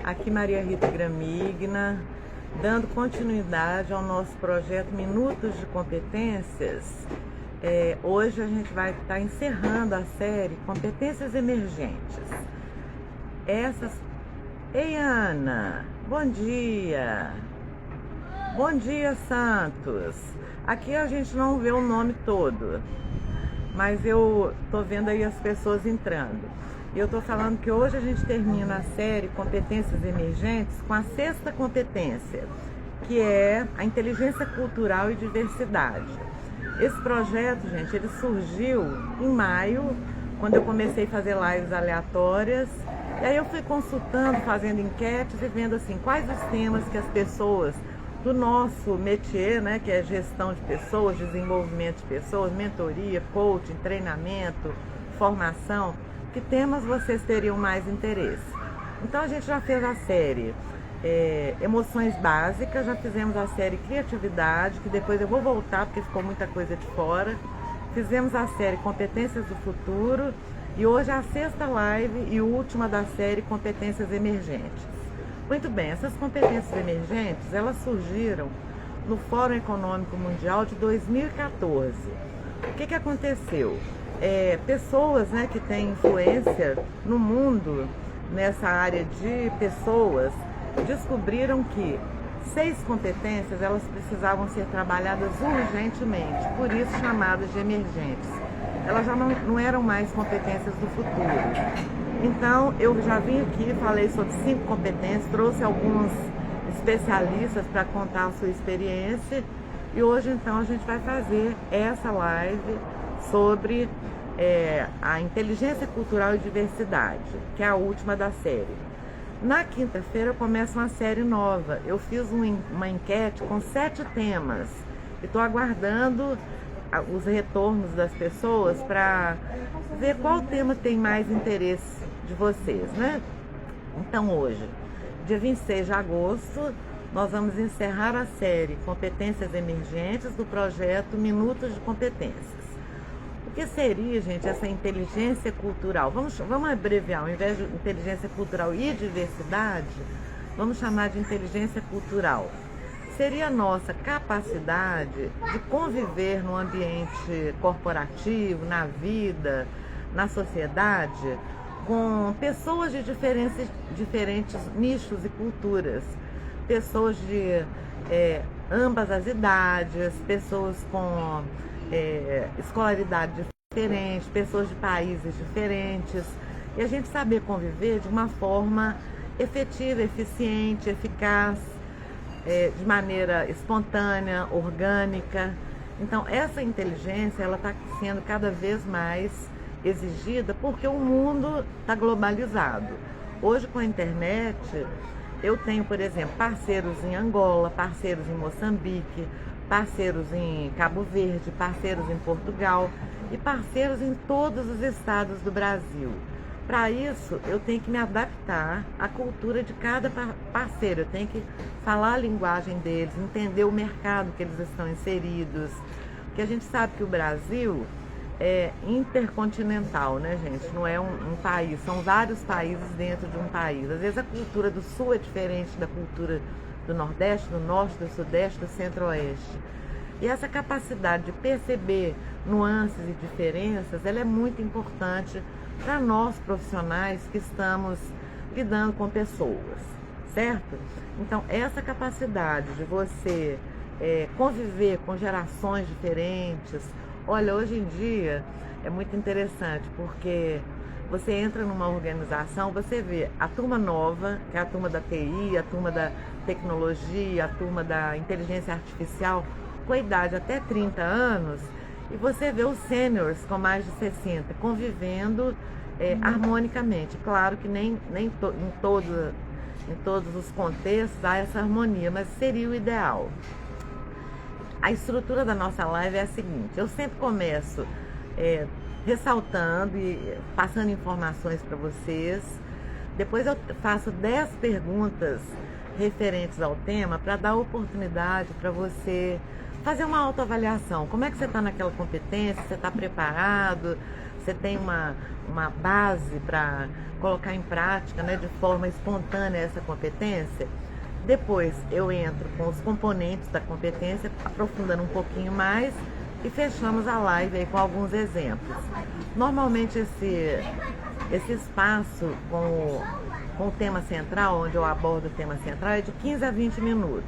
Aqui Maria Rita Gramigna, dando continuidade ao nosso projeto Minutos de Competências. Hoje a gente vai estar encerrando a série Competências Emergentes. Ei, Ana, bom dia! Bom dia, Santos! Aqui a gente não vê o nome todo, mas eu tô vendo aí as pessoas entrando. E eu tô falando que hoje a gente termina a série Competências Emergentes com a sexta competência, que é a inteligência cultural e diversidade. Esse projeto, gente, ele surgiu em maio, quando eu comecei a fazer lives aleatórias. E aí eu fui consultando, fazendo enquetes e vendo assim, quais os temas que as pessoas do nosso métier, né, que é gestão de pessoas, desenvolvimento de pessoas, mentoria, coaching, treinamento, formação, que temas vocês teriam mais interesse. Então a gente já fez a série Emoções Básicas, já fizemos a série Criatividade, que depois eu vou voltar porque ficou muita coisa de fora. Fizemos a série Competências do Futuro e hoje é a sexta live e última da série Competências Emergentes. Muito bem, essas competências emergentes, elas surgiram no Fórum Econômico Mundial de 2014. O que aconteceu? Pessoas, né, que têm influência no mundo, nessa área de pessoas, descobriram que 6 competências elas precisavam ser trabalhadas urgentemente, por isso chamadas de emergentes. Elas já não eram mais competências do futuro. Então, eu já vim aqui, falei sobre 5 competências, trouxe alguns especialistas para contar a sua experiência. E hoje, então, a gente vai fazer essa live sobre a inteligência cultural e diversidade, que é a última da série. Na quinta-feira, eu começo uma série nova. Eu fiz uma enquete com 7 temas. E estou aguardando os retornos das pessoas para ver qual tema tem mais interesse de vocês, né? Então hoje, dia 26 de agosto, nós vamos encerrar a série Competências Emergentes do projeto Minutos de Competências. O que seria, gente, essa inteligência cultural? Vamos abreviar, ao invés de inteligência cultural e diversidade, vamos chamar de inteligência cultural. Seria a nossa capacidade de conviver no ambiente corporativo, na vida, na sociedade, com pessoas de diferentes nichos e culturas, pessoas de ambas as idades, pessoas com escolaridade diferente, pessoas de países diferentes, e a gente saber conviver de uma forma efetiva, eficiente, eficaz, de maneira espontânea, orgânica. Então essa inteligência ela está sendo cada vez mais exigida porque o mundo está globalizado. Hoje com a internet eu tenho, por exemplo, parceiros em Angola, parceiros em Moçambique, parceiros em Cabo Verde, parceiros em Portugal e parceiros em todos os estados do Brasil. Para isso, eu tenho que me adaptar à cultura de cada parceiro, eu tenho que falar a linguagem deles, entender o mercado que eles estão inseridos, porque a gente sabe que o Brasil é intercontinental, né, gente? Não é um país, são vários países dentro de um país. Às vezes a cultura do Sul é diferente da cultura do Nordeste, do Norte, do Sudeste, do Centro-Oeste. E essa capacidade de perceber nuances e diferenças, ela é muito importante para nós profissionais que estamos lidando com pessoas, certo? Então, essa capacidade de você conviver com gerações diferentes, olha, hoje em dia é muito interessante, porque você entra numa organização, você vê a turma nova, que é a turma da TI, a turma da tecnologia, a turma da inteligência artificial, com a idade até 30 anos, e você vê os sêniors com mais de 60 convivendo harmonicamente. Claro que em todos os contextos há essa harmonia, mas seria o ideal. A estrutura da nossa live é a seguinte: eu sempre começo ressaltando e passando informações para vocês. Depois eu faço 10 perguntas referentes ao tema para dar oportunidade para você fazer uma autoavaliação. Como é que você está naquela competência? Você está preparado? você tem uma base para colocar em prática, né, de forma espontânea essa competência. Depois eu entro com os componentes da competência, aprofundando um pouquinho mais e fechamos a live aí com alguns exemplos. Normalmente esse espaço com o tema central, onde eu abordo o tema central, é de 15 a 20 minutos.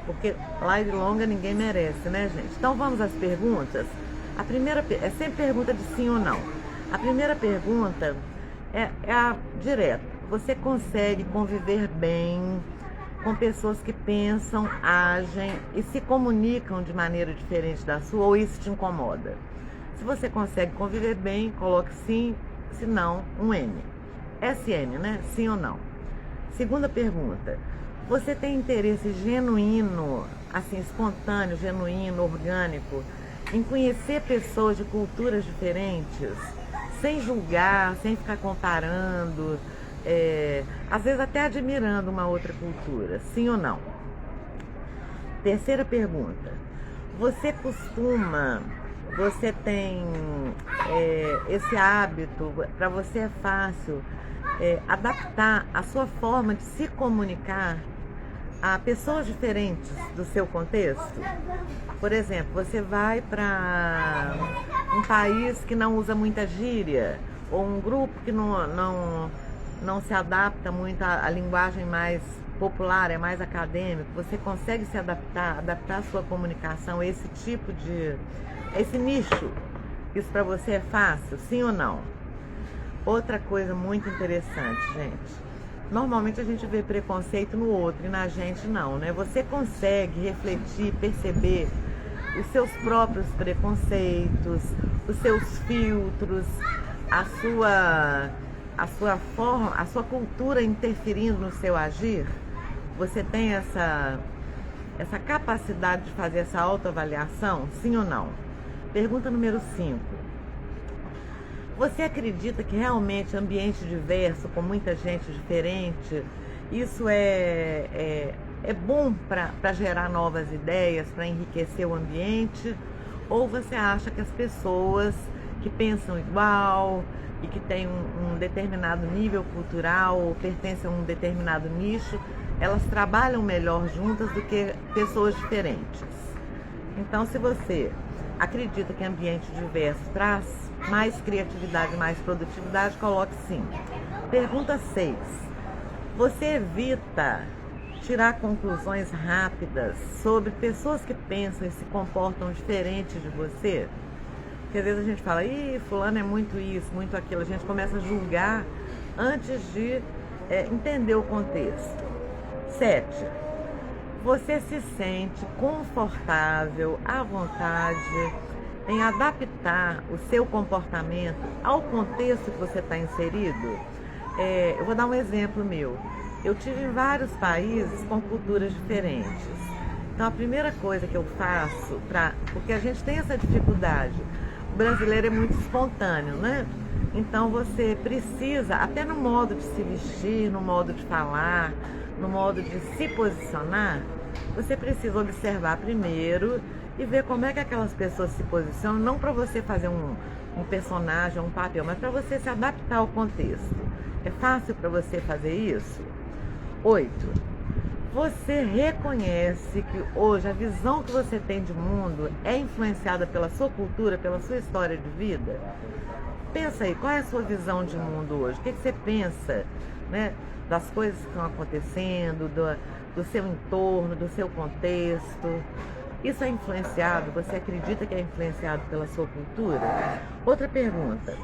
Porque live longa ninguém merece, né, gente? Então vamos às perguntas. A primeira é sempre pergunta de sim ou não. A primeira pergunta é a direta. Você consegue conviver bem com pessoas que pensam, agem e se comunicam de maneira diferente da sua, ou isso te incomoda? Se você consegue conviver bem, coloque sim, se não, um N. SN, né? Sim ou não. Segunda pergunta. Você tem interesse genuíno, assim, espontâneo, genuíno, orgânico, em conhecer pessoas de culturas diferentes, sem julgar, sem ficar comparando, às vezes até admirando uma outra cultura, sim ou não? Terceira pergunta. Você tem esse hábito, para você é fácil adaptar a sua forma de se comunicar a pessoas diferentes do seu contexto? Por exemplo, você vai para um país que não usa muita gíria, ou um grupo que não se adapta muito à linguagem mais popular, é mais acadêmico. Você consegue se adaptar a sua comunicação a esse tipo esse nicho? Isso para você é fácil, sim ou não? Outra coisa muito interessante, gente. Normalmente a gente vê preconceito no outro e na gente não, né? Você consegue refletir, perceber os seus próprios preconceitos, os seus filtros, a sua forma, a sua cultura interferindo no seu agir? Você tem essa capacidade de fazer essa autoavaliação, sim ou não? Pergunta número 5. Você acredita que realmente ambiente diverso, com muita gente diferente, isso é bom para gerar novas ideias, para enriquecer o ambiente? Ou você acha que as pessoas que pensam igual e que têm um determinado nível cultural ou pertencem a um determinado nicho, elas trabalham melhor juntas do que pessoas diferentes? Então, se você acredita que ambiente diverso traz mais criatividade, mais produtividade, coloque sim. Pergunta 6. Você evita tirar conclusões rápidas sobre pessoas que pensam e se comportam diferente de você? Porque às vezes a gente fala, fulano é muito isso, muito aquilo. A gente começa a julgar antes de entender o contexto. 7. Você se sente confortável, à vontade em adaptar o seu comportamento ao contexto que você está inserido? Eu vou dar um exemplo meu. Eu tive em vários países com culturas diferentes. Então a primeira coisa que eu faço, porque a gente tem essa dificuldade, o brasileiro é muito espontâneo, né? Então você precisa, até no modo de se vestir, no modo de falar, no modo de se posicionar, você precisa observar primeiro e ver como é que aquelas pessoas se posicionam, não para você fazer um personagem, um papel, mas para você se adaptar ao contexto. É fácil para você fazer isso? 8. Você reconhece que hoje a visão que você tem de mundo é influenciada pela sua cultura, pela sua história de vida? Pensa aí, qual é a sua visão de mundo hoje? O que você pensa, né, das coisas que estão acontecendo, do seu entorno, do seu contexto? Isso é influenciado? Você acredita que é influenciado pela sua cultura? Outra pergunta.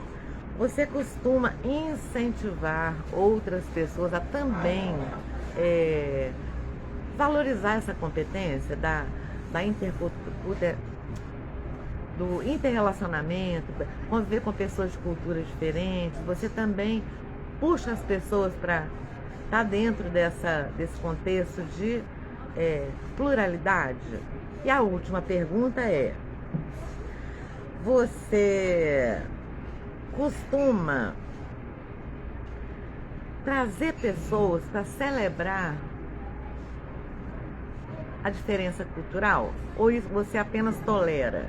Você costuma incentivar outras pessoas a também valorizar essa competência do interrelacionamento, conviver com pessoas de culturas diferentes? Você também puxa as pessoas para estar dentro desse contexto de pluralidade? E a última pergunta é: você costuma trazer pessoas para celebrar a diferença cultural? Ou você apenas tolera?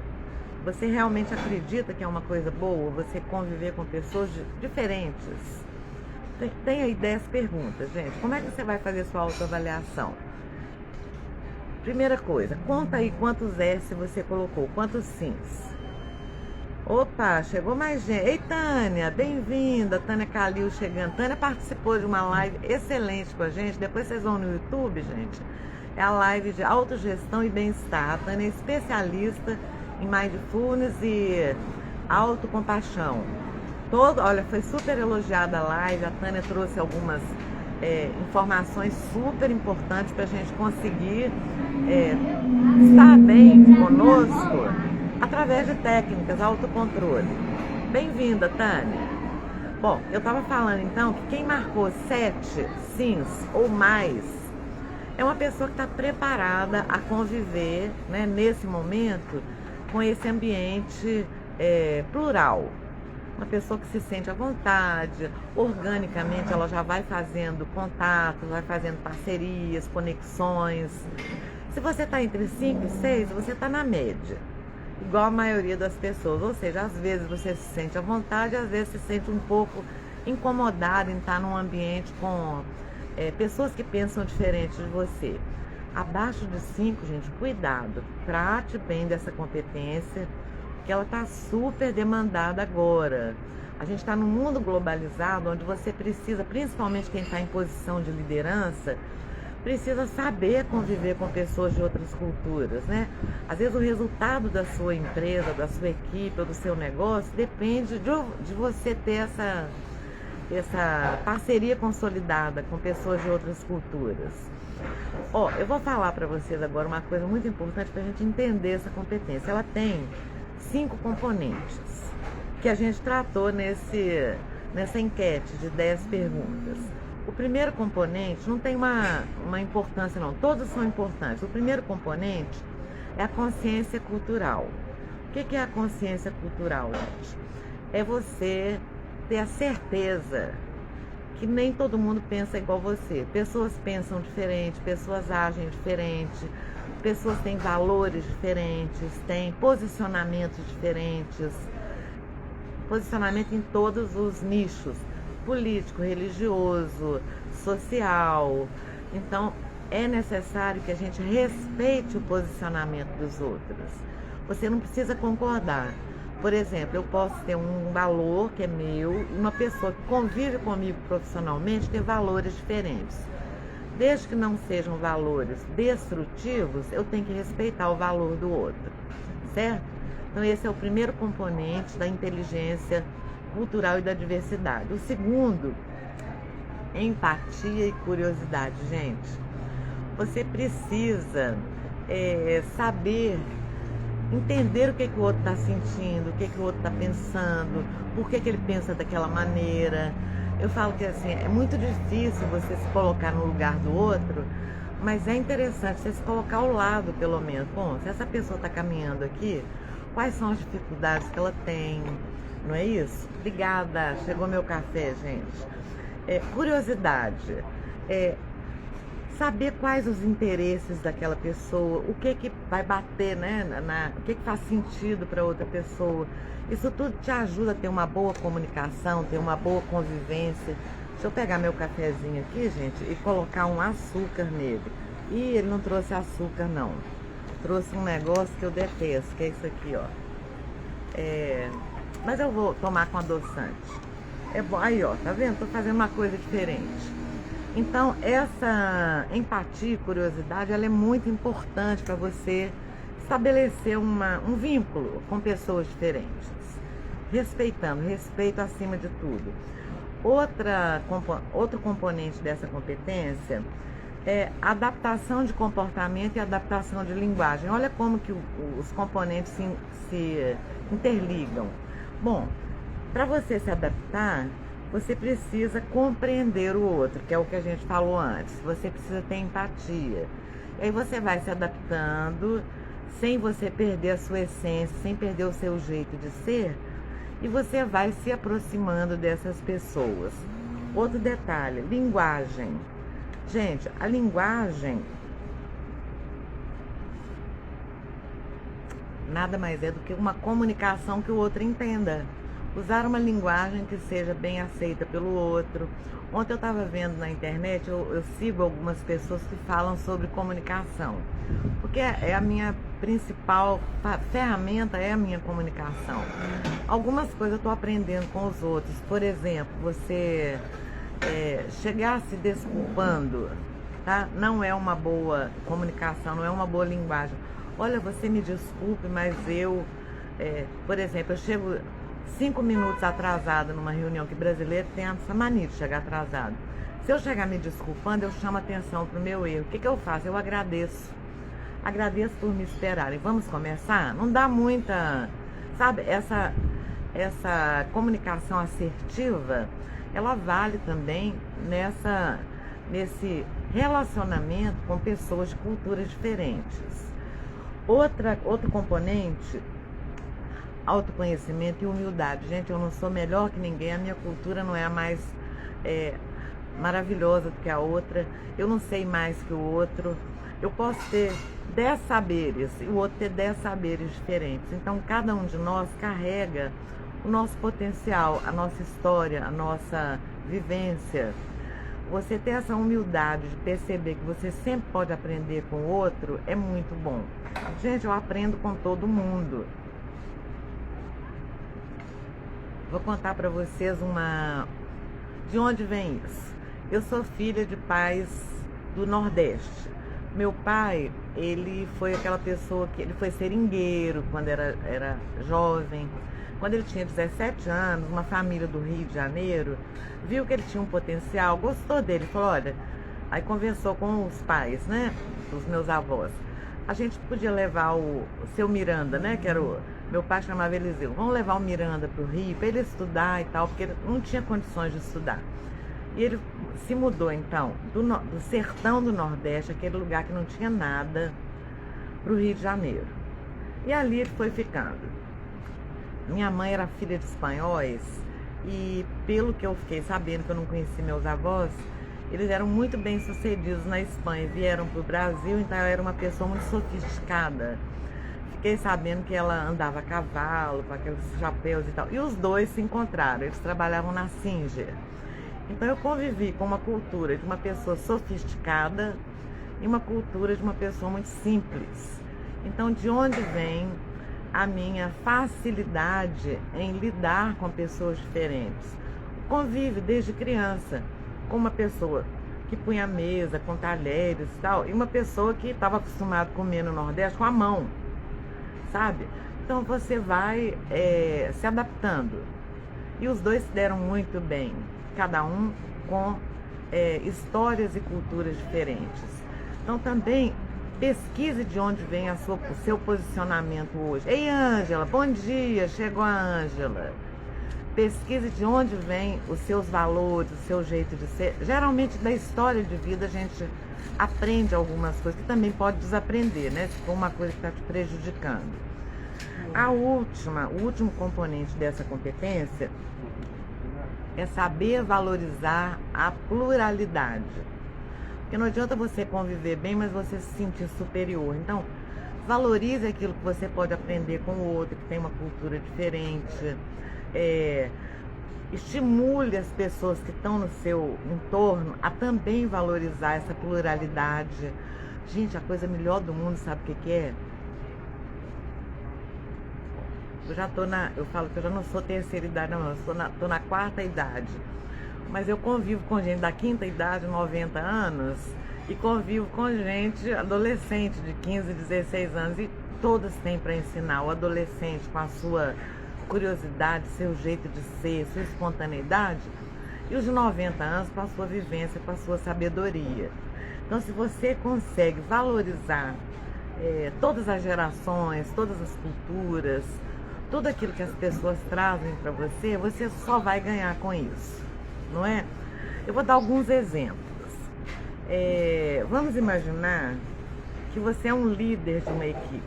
Você realmente acredita que é uma coisa boa você conviver com pessoas diferentes? Tem aí 10 perguntas, gente. Como é que você vai fazer sua autoavaliação? Primeira coisa, conta aí quantos S você colocou, quantos sims. Opa, chegou mais gente. Ei, Tânia, bem-vinda. Tânia Calil chegando. Tânia participou de uma live excelente com a gente. Depois vocês vão no YouTube, gente. É a live de autogestão e bem-estar. A Tânia é especialista em mindfulness e autocompaixão. Olha, foi super elogiada a live. A Tânia trouxe algumas informações super importantes para a gente conseguir estar bem conosco através de técnicas, autocontrole. Bem-vinda, Tânia. Bom, eu estava falando então que quem marcou 7 sims ou mais é uma pessoa que está preparada a conviver, né, nesse momento com esse ambiente plural. Uma pessoa que se sente à vontade, organicamente ela já vai fazendo contatos, vai fazendo parcerias, conexões. Se você está entre 5 e 6, você está na média, igual a maioria das pessoas. Ou seja, às vezes você se sente à vontade, às vezes se sente um pouco incomodado em estar num ambiente com pessoas que pensam diferente de você. Abaixo de 5, gente, cuidado, trate bem dessa competência, que ela está super demandada agora. A gente está num mundo globalizado, onde você precisa, principalmente quem está em posição de liderança, precisa saber conviver com pessoas de outras culturas, né? Às vezes o resultado da sua empresa, da sua equipe ou do seu negócio depende de você ter essa parceria consolidada com pessoas de outras culturas. Eu vou falar para vocês agora uma coisa muito importante para a gente entender essa competência. Ela tem 5 componentes que a gente tratou nessa enquete de 10 perguntas. O primeiro componente não tem uma importância não, todos são importantes. O primeiro componente é a consciência cultural. O que é a consciência cultural, gente? É você ter a certeza que nem todo mundo pensa igual você. Pessoas pensam diferente, pessoas agem diferente, pessoas têm valores diferentes, têm posicionamentos diferentes, posicionamento em todos os nichos, político, religioso, social. Então, é necessário que a gente respeite o posicionamento dos outros. Você não precisa concordar. Por exemplo, eu posso ter um valor que é meu e uma pessoa que convive comigo profissionalmente tem valores diferentes. Desde que não sejam valores destrutivos, eu tenho que respeitar o valor do outro, certo? Então esse é o primeiro componente da inteligência cultural e da diversidade. O segundo, empatia e curiosidade, gente. Você precisa saber entender o que o outro está sentindo, o que o outro está pensando, por que ele pensa daquela maneira. Eu falo que assim, é muito difícil você se colocar no lugar do outro, mas é interessante você se colocar ao lado, pelo menos. Bom, se essa pessoa está caminhando aqui, quais são as dificuldades que ela tem, não é isso? Obrigada, chegou meu café, gente. Curiosidade, saber quais os interesses daquela pessoa, o que vai bater, né, o que faz sentido para outra pessoa. Isso tudo te ajuda a ter uma boa comunicação, ter uma boa convivência. Deixa eu pegar meu cafezinho aqui, gente, e colocar um açúcar nele. Ih, ele não trouxe açúcar, não. Trouxe um negócio que eu detesto, que é isso aqui, ó. Mas eu vou tomar com adoçante. É bom. Aí, ó, tá vendo? Tô fazendo uma coisa diferente. Então, essa empatia e curiosidade, ela é muito importante para você estabelecer um vínculo com pessoas diferentes. Respeitando, respeito acima de tudo. Outro componente dessa competência é adaptação de comportamento e adaptação de linguagem. Olha como que os componentes se interligam. Bom, para você se adaptar, você precisa compreender o outro, que é o que a gente falou antes. Você precisa ter empatia. E aí você vai se adaptando, sem você perder a sua essência, sem perder o seu jeito de ser, e você vai se aproximando dessas pessoas. Outro detalhe, linguagem. Gente, a linguagem nada mais é do que uma comunicação que o outro entenda. Usar uma linguagem que seja bem aceita pelo outro. Ontem eu estava vendo na internet, eu sigo algumas pessoas que falam sobre comunicação, porque é a minha principal ferramenta, é a minha comunicação. Algumas coisas eu estou aprendendo com os outros, por exemplo, você chegar se desculpando, tá? Não é uma boa comunicação, não é uma boa linguagem. Olha, você me desculpe, mas por exemplo, eu chego 5 minutos atrasada numa reunião, que brasileiro tem essa mania de chegar atrasado. Se eu chegar me desculpando, eu chamo atenção para o meu erro. O que eu faço? Eu agradeço. Agradeço por me esperarem. Vamos começar? Não dá muita... Sabe, essa comunicação assertiva, ela vale também nesse relacionamento com pessoas de culturas diferentes. Outro componente... autoconhecimento e humildade. Gente, eu não sou melhor que ninguém, a minha cultura não é a mais maravilhosa do que a outra, eu não sei mais que o outro, eu posso ter 10 saberes e o outro ter 10 saberes diferentes. Então, cada um de nós carrega o nosso potencial, a nossa história, a nossa vivência. Você ter essa humildade de perceber que você sempre pode aprender com o outro é muito bom. Gente, eu aprendo com todo mundo. Vou contar para vocês de onde vem isso. Eu sou filha de pais do Nordeste. Meu pai, ele foi aquela pessoa que ele foi seringueiro quando era jovem. Quando ele tinha 17 anos, uma família do Rio de Janeiro viu que ele tinha um potencial, gostou dele, falou, olha, aí conversou com os pais, né, os meus avós. A gente podia levar o seu Miranda, né, que era meu pai chamava Eliseu, vamos levar o Miranda para o Rio para ele estudar e tal, porque ele não tinha condições de estudar. E ele se mudou então do sertão do Nordeste, aquele lugar que não tinha nada, para o Rio de Janeiro. E ali ele foi ficando. Minha mãe era filha de espanhóis e, pelo que eu fiquei sabendo, que eu não conheci meus avós, eles eram muito bem sucedidos na Espanha, vieram para o Brasil, então ela era uma pessoa muito sofisticada. Fiquei sabendo que ela andava a cavalo, com aqueles chapéus e tal. E os dois se encontraram, eles trabalhavam na Singer. Então eu convivi com uma cultura de uma pessoa sofisticada e uma cultura de uma pessoa muito simples. Então, de onde vem a minha facilidade em lidar com pessoas diferentes? Convive desde criança com uma pessoa que punha a mesa com talheres e tal, e uma pessoa que estava acostumada a comer no Nordeste com a mão, sabe? Então você vai se adaptando. E os dois se deram muito bem, cada um com histórias e culturas diferentes. Então também pesquise de onde vem o seu posicionamento hoje. Ei, Ângela, bom dia, chegou a Ângela. Pesquise de onde vem os seus valores, o seu jeito de ser. Geralmente da história de vida a gente aprende algumas coisas que também pode desaprender, né? Se for uma coisa que está te prejudicando. O último componente dessa competência é saber valorizar a pluralidade. Porque não adianta você conviver bem, mas você se sentir superior. Então, valorize aquilo que você pode aprender com o outro, que tem uma cultura diferente. Estimule as pessoas que estão no seu entorno a também valorizar essa pluralidade. Gente, a coisa melhor do mundo, sabe o que é? Eu falo que eu já não sou terceira idade, não, eu tô na quarta idade. Mas eu convivo com gente da quinta idade, 90 anos, e convivo com gente adolescente de 15, 16 anos, e todas têm para ensinar. O adolescente com a sua curiosidade, seu jeito de ser, sua espontaneidade, e os de 90 anos com a sua vivência, com a sua sabedoria. Então, se você consegue valorizar todas as gerações, todas as culturas, tudo aquilo que as pessoas trazem para você, você só vai ganhar com isso, não é? Eu vou dar alguns exemplos. Vamos imaginar que você é um líder de uma equipe.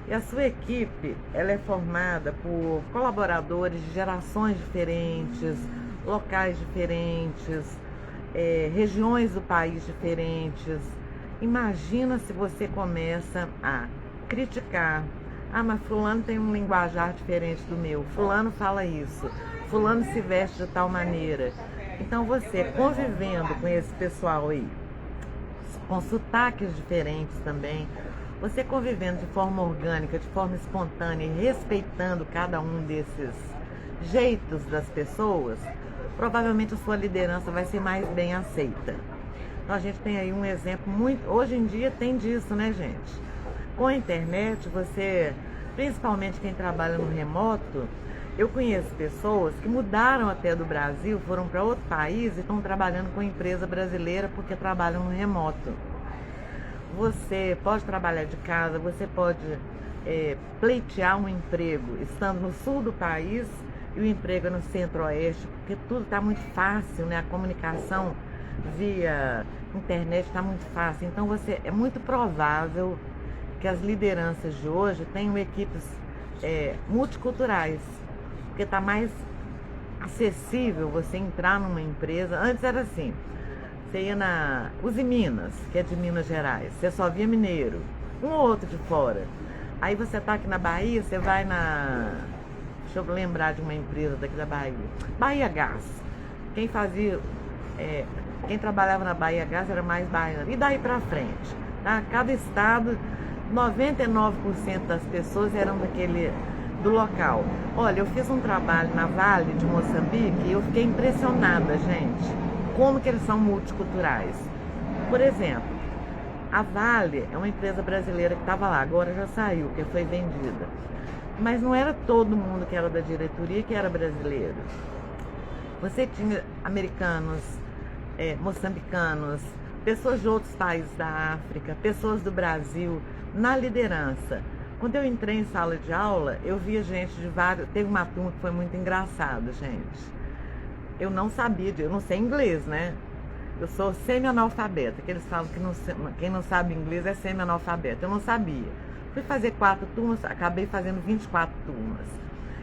E a sua equipe, ela é formada por colaboradores de gerações diferentes, locais diferentes, regiões do país diferentes. Imagina se você começa a criticar, Ah, mas fulano tem um linguajar diferente do meu, fulano fala isso, fulano se veste de tal maneira. Então você convivendo com esse pessoal aí, com sotaques diferentes também, você convivendo de forma orgânica, de forma espontânea e respeitando cada um desses jeitos das pessoas, provavelmente a sua liderança vai ser mais bem aceita. Então a gente tem aí um exemplo muito... Hoje em dia tem disso, né, gente? Com a internet, você, principalmente quem trabalha no remoto, eu conheço pessoas que mudaram até do Brasil, foram para outro país e estão trabalhando com empresa brasileira porque trabalham no remoto. Você pode trabalhar de casa, você pode pleitear um emprego estando no sul do país e o emprego é no centro-oeste, porque tudo está muito fácil, né? A comunicação via internet está muito fácil. Então é muito provável que as lideranças de hoje tenham equipes multiculturais, porque está mais acessível você entrar numa empresa. Antes era assim, você ia na Uzi Minas, que é de Minas Gerais, você só via mineiro, um ou outro de fora. Aí você tá aqui na Bahia, você vai na... Deixa eu lembrar de uma empresa daqui da Bahia. Bahia Gás. Quem fazia... quem trabalhava na Bahia Gás era mais baiano. E daí pra frente, tá? Cada estado, 99% das pessoas eram do local. Olha, eu fiz um trabalho na Vale de Moçambique e eu fiquei impressionada, gente, como que eles são multiculturais. Por exemplo, a Vale é uma empresa brasileira que estava lá, agora já saiu, porque foi vendida. Mas não era todo mundo que era da diretoria que era brasileiro. Você tinha americanos, moçambicanos, pessoas de outros países da África, pessoas do Brasil, na liderança. Quando eu entrei em sala de aula, eu via gente de vários... Teve uma turma que foi muito engraçada, gente. Eu não sabia, eu não sei inglês, né? Eu sou semi-analfabeta, que eles falam que quem não sabe inglês é semi-analfabeta. Eu não sabia. Fui fazer 4 turmas, acabei fazendo 24 turmas.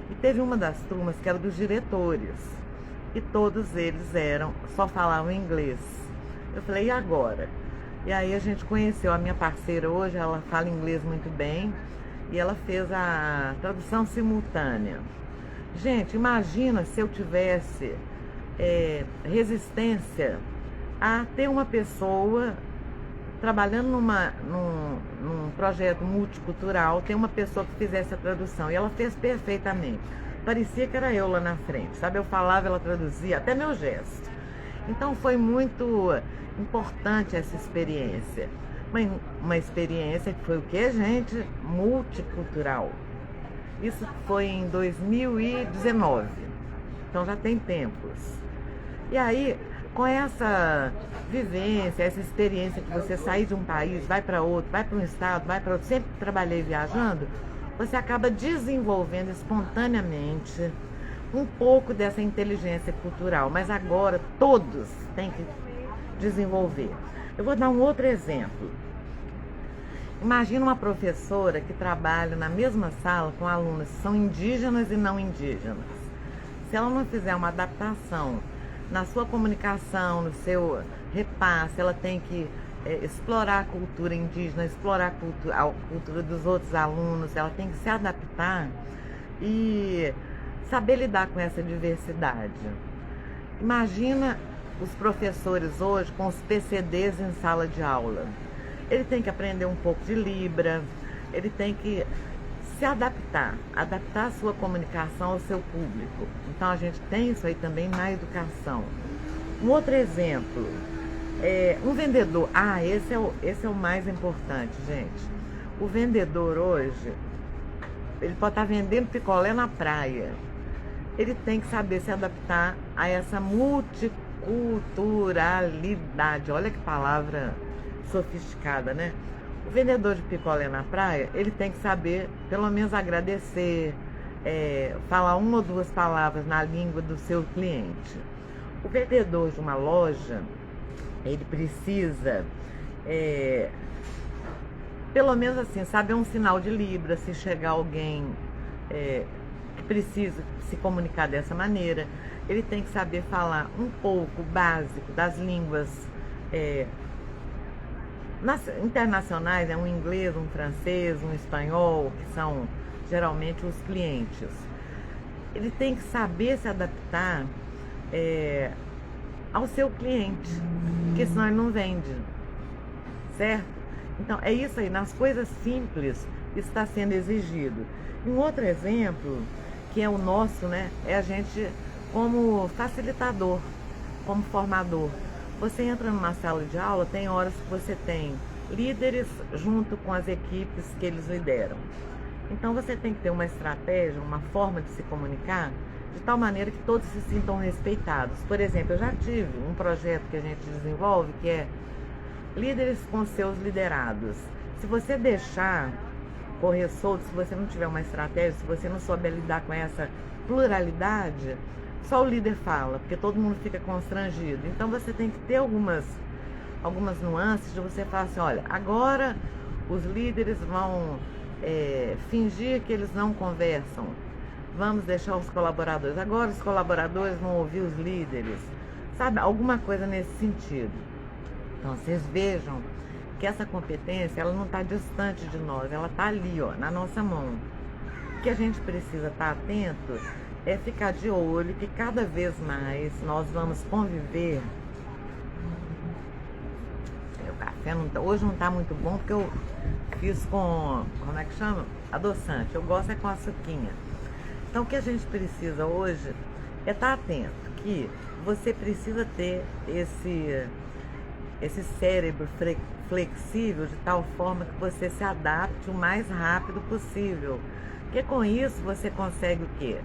E teve uma das turmas que era dos diretores. E todos eles só falavam inglês. Eu falei, e agora? E aí a gente conheceu a minha parceira hoje, ela fala inglês muito bem. E ela fez a tradução simultânea. Gente, imagina se eu tivesse resistência a ter uma pessoa trabalhando num projeto multicultural, tem uma pessoa que fizesse a tradução, e ela fez perfeitamente. Parecia que era eu lá na frente, sabe? Eu falava, ela traduzia, até meu gesto. Então foi muito importante essa experiência. Uma experiência que foi o quê, gente? Multicultural. Isso foi em 2019, então já tem tempos. E aí, com essa vivência, essa experiência que você sai de um país, vai para outro, vai para um estado, vai para outro, sempre trabalhei viajando, você acaba desenvolvendo espontaneamente um pouco dessa inteligência cultural, mas agora todos têm que desenvolver. Eu vou dar um outro exemplo. Imagina uma professora que trabalha na mesma sala com alunos que são indígenas e não indígenas. Se ela não fizer uma adaptação na sua comunicação, no seu repasse, ela tem que explorar a cultura indígena, explorar a cultura dos outros alunos, ela tem que se adaptar e saber lidar com essa diversidade. Imagina os professores hoje com os PCDs em sala de aula. Ele tem que aprender um pouco de Libra, ele tem que se adaptar a sua comunicação ao seu público. Então a gente tem isso aí também na educação. Um outro exemplo, um vendedor. Esse é o mais importante, gente. O vendedor hoje, ele pode estar vendendo picolé na praia. Ele tem que saber se adaptar a essa multiculturalidade. Olha que palavra sofisticada, né? O vendedor de picolé na praia, ele tem que saber, pelo menos, agradecer, falar 1 ou 2 palavras na língua do seu cliente. O vendedor de uma loja, ele precisa, pelo menos assim, saber um sinal de Libra, se chegar alguém que precisa se comunicar dessa maneira. Ele tem que saber falar um pouco básico das línguas Nas internacionais é um inglês, um francês, um espanhol, que são geralmente os clientes. Ele tem que saber se adaptar ao seu cliente, porque senão ele não vende, certo? Então é isso aí, nas coisas simples está sendo exigido. Um outro exemplo, que é o nosso, né, é a gente como facilitador, como formador. Você entra numa sala de aula, tem horas que você tem líderes junto com as equipes que eles lideram. Então você tem que ter uma estratégia, uma forma de se comunicar, de tal maneira que todos se sintam respeitados. Por exemplo, eu já tive um projeto que a gente desenvolve, que é líderes com seus liderados. Se você deixar correr solto, se você não tiver uma estratégia, se você não souber lidar com essa pluralidade, só o líder fala, porque todo mundo fica constrangido. Então você tem que ter algumas nuances de você falar assim, olha, agora os líderes vão fingir que eles não conversam. Vamos deixar os colaboradores. Agora os colaboradores vão ouvir os líderes. Sabe, alguma coisa nesse sentido. Então vocês vejam que essa competência, ela não está distante de nós, ela está ali, ó, na nossa mão. O que a gente precisa estar atento é ficar de olho que cada vez mais nós vamos conviver. O café hoje não está muito bom porque eu fiz com, como é que chama? Adoçante. Eu gosto é com açuquinha. Então o que a gente precisa hoje é estar atento que você precisa ter esse cérebro flexível de tal forma que você se adapte o mais rápido possível. Porque com isso você consegue o quê?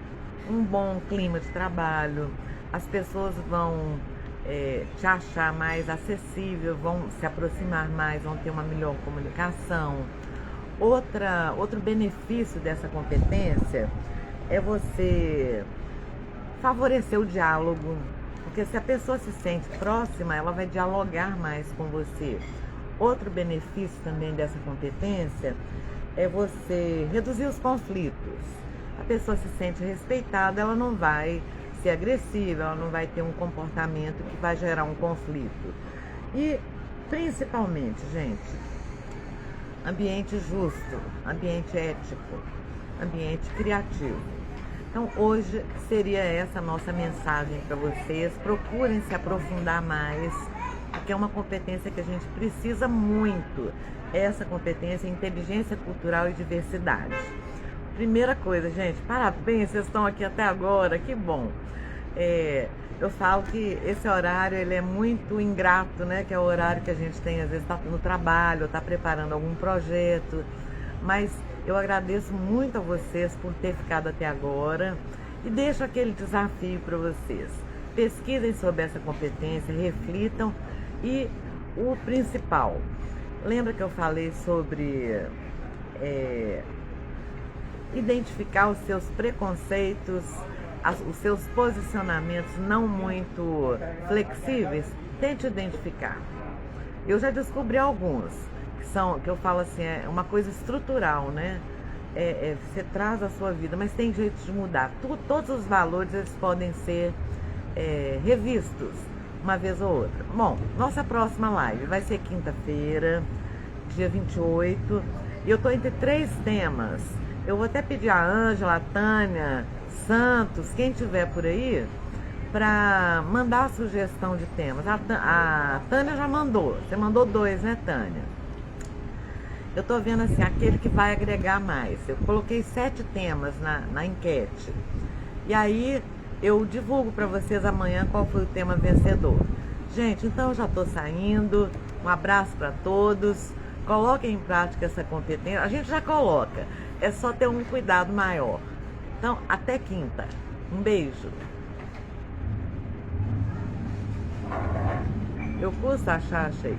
Um bom clima de trabalho, as pessoas vão te achar mais acessível, vão se aproximar mais, vão ter uma melhor comunicação. Outro benefício dessa competência é você favorecer o diálogo, porque se a pessoa se sente próxima, ela vai dialogar mais com você. Outro benefício também dessa competência é você reduzir os conflitos. A pessoa se sente respeitada, ela não vai ser agressiva, ela não vai ter um comportamento que vai gerar um conflito. E, principalmente, gente, ambiente justo, ambiente ético, ambiente criativo. Então, hoje seria essa a nossa mensagem para vocês. Procurem se aprofundar mais, porque é uma competência que a gente precisa muito. Essa competência, inteligência cultural e diversidade. Primeira coisa, gente, parabéns, vocês estão aqui até agora, que bom. Eu falo que esse horário ele é muito ingrato, né? Que é o horário que a gente tem, às vezes está no trabalho, está preparando algum projeto, mas eu agradeço muito a vocês por ter ficado até agora e deixo aquele desafio para vocês. Pesquisem sobre essa competência, reflitam e o principal, lembra que eu falei sobre identificar os seus preconceitos, os seus posicionamentos não muito flexíveis? Tente identificar. Eu já descobri alguns que eu falo assim, é uma coisa estrutural, né? Você traz a sua vida, mas tem jeito de mudar. Todos os valores eles podem ser revistos uma vez ou outra. Bom, nossa próxima live vai ser quinta-feira, dia 28, e eu tô entre 3 temas. Eu vou até pedir a Ângela, a Tânia, Santos, quem tiver por aí, para mandar a sugestão de temas. A Tânia já mandou, você mandou 2, né, Tânia? Eu tô vendo assim, aquele que vai agregar mais. Eu coloquei 7 temas na enquete. E aí eu divulgo para vocês amanhã qual foi o tema vencedor. Gente, então eu já tô saindo. Um abraço para todos. Coloquem em prática essa competência. A gente já coloca. É só ter um cuidado maior. Então, até quinta. Um beijo. Eu custo achar, achei.